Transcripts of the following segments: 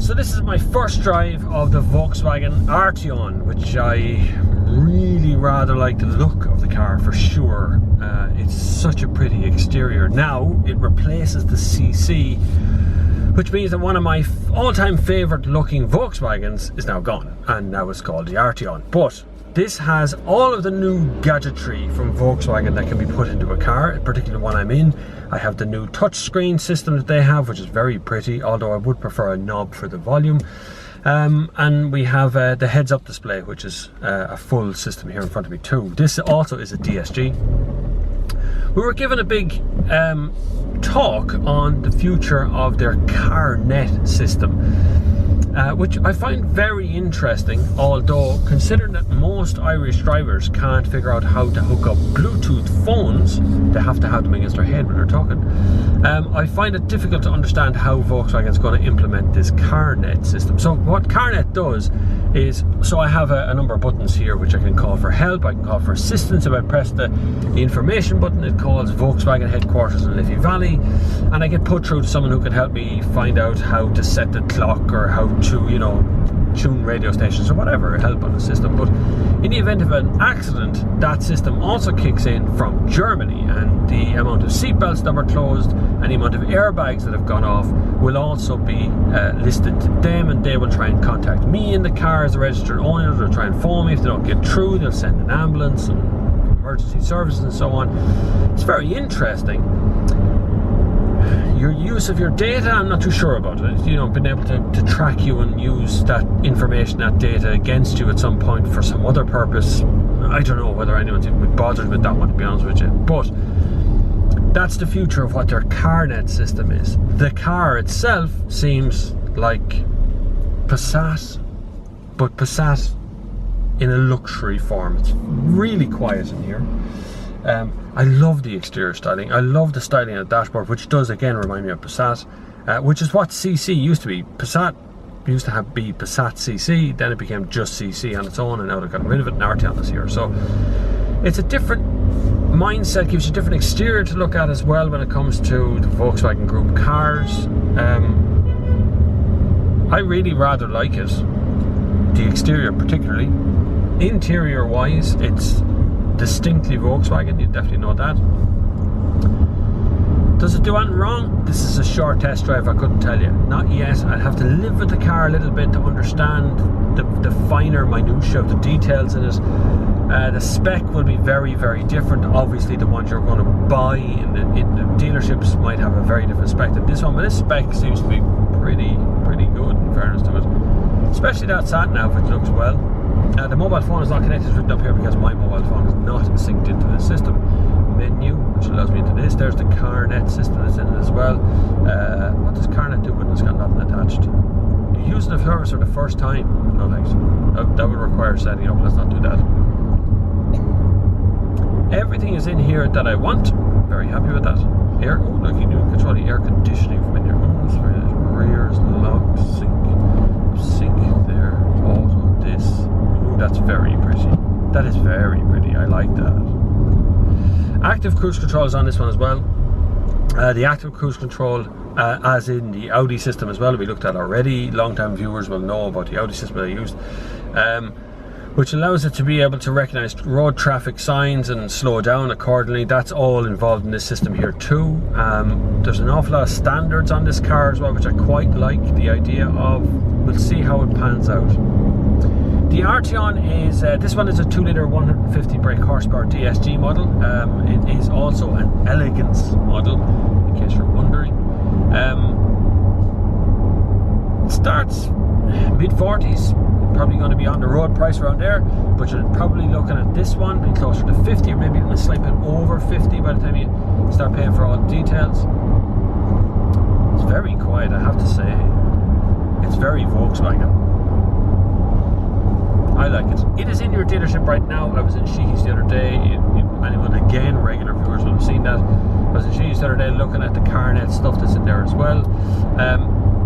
So this is my first drive of the Volkswagen Arteon, which I really rather like the look of the car for sure. It's such a pretty exterior. Now it replaces the CC, which means that one of my all-time favourite looking Volkswagens is now gone, and now it's called the Arteon. But this has all of the new gadgetry from Volkswagen that can be put into a car, particularly one I'm in. I have the new touchscreen system that they have, which is very pretty, although I would prefer a knob for the volume. And we have the heads-up display, which is a full system here in front of me too. This also is a DSG. We were given a big talk on the future of their CarNet system, which I find very interesting, although considering that most Irish drivers can't figure out how to hook up Bluetooth phones, they have to have them against their head when they're talking. I find it difficult to understand how Volkswagen is going to implement this CarNet system. So what CarNet does is, so I have a number of buttons here which I can call for help, I can call for assistance. If I press the information button, it calls Volkswagen headquarters in Liffey Valley, and I get put through to someone who can help me find out how to set the clock or how to, you know, tune radio stations or whatever, help on the system. But in the event of an accident, that system also kicks in from Germany, and the amount of seatbelts that were closed and the amount of airbags that have gone off will also be listed to them, and they will try and contact me in the car as a registered owner. They'll try and phone me. If they don't get through, they'll send an ambulance and emergency services and so on. It's very interesting. Your use of your data, I'm not too sure about it. You know, being able to track you and use that information, that data against you at some point for some other purpose. I don't know whether anyone's even bothered with that one, to be honest with you. But that's the future of what their CarNet system is. The car itself seems like Passat, but Passat in a luxury form. It's really quiet in here. I love the exterior styling. I love the styling of the dashboard, which does again remind me of Passat, which is what CC used to be. Passat used to be Passat CC, then it became just CC on its own, and now they've gotten rid of it and Arteon is here. So it's a different mindset, gives you a different exterior to look at as well when it comes to the Volkswagen Group cars. I really rather like it, the exterior particularly. Interior wise, it's distinctly Volkswagen, you definitely know that. Does it do anything wrong? This is a short test drive, I couldn't tell you. Not yet. I'd have to live with the car a little bit to understand the finer minutiae of the details in it. The spec will be very, very different. Obviously the ones you're going to buy in the dealerships might have a very different spec than this one, but this spec seems to be pretty good in fairness to it. Especially that sat nav, which looks well. The mobile phone is not connected, written up here because my mobile phone is not synced into the system. Menu, which allows me into this. There's the CarNet system that's in it as well. What does CarNet do when it's got nothing attached? You're using the service for the first time. No thanks. That would require setting up. Let's not do that. Everything is in here that I want. Very happy with that. Air. Oh, look, you can control the air conditioning from in here. Oh, it's very nice. Rears, lock, sync there. Auto, this. That's very pretty. That is very pretty. I like that. Active cruise control is on this one as well. The active cruise control, as in the Audi system as well, we looked at already. Long-time viewers will know about the Audi system I used, which allows it to be able to recognize road traffic signs and slow down accordingly. That's all involved in this system here too. There's an awful lot of standards on this car as well, which I quite like the idea of. We'll see how it pans out. The Arteon is, this one is a 2-litre 150 brake horsepower DSG model. It is also an elegance model, in case you're wondering. It starts mid-40s, probably going to be on the road price around there, but you're probably looking at this one being closer to 50, or maybe even a slight bit over 50 by the time you start paying for all the details. It's very quiet, I have to say. It's very Volkswagen. I like it. It is in your dealership right now. I was in Sheehy's the other day. Anyone, again, regular viewers will have seen that. I was in Sheehy's the other day looking at the CarNet stuff that's in there as well.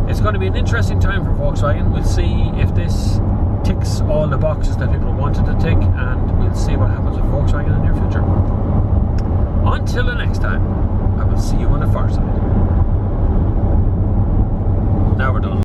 It's going to be an interesting time for Volkswagen. We'll see if this ticks all the boxes that people wanted to tick, and we'll see what happens with Volkswagen in the near future. Until the next time, I will see you on the far side. Now we're done.